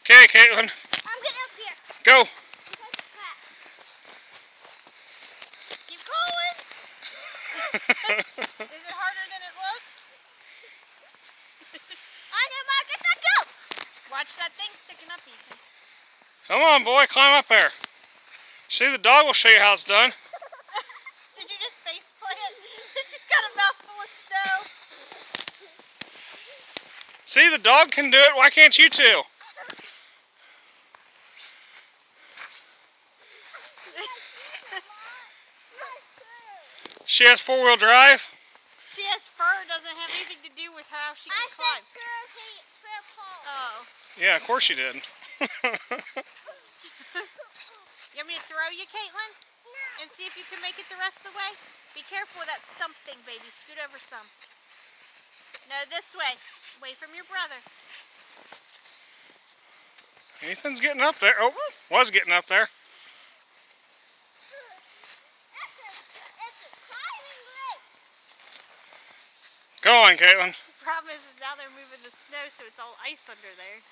Okay, Caitlin. I'm getting up here. Go. Keep going. Is it harder than it looks? On your mark, let's go. Watch that thing sticking up, Ethan. Come on, boy. Climb up there. See, the dog will show you how it's done. Did you just face plant? She's got a mouthful of snow. See, the dog can do it. Why can't you two? She has four-wheel drive. She has fur. Doesn't have anything to do with how she can climb. Oh. Yeah, of course you did. You want me to throw you, Caitlin? No. And see if you can make it the rest of the way? Be careful with that stump thing, baby. Scoot over some. No, this way. Away from your brother. Ethan's getting up there. Oh, was getting up there. Go on, Caitlin. The problem is now they're moving the snow, so it's all ice under there.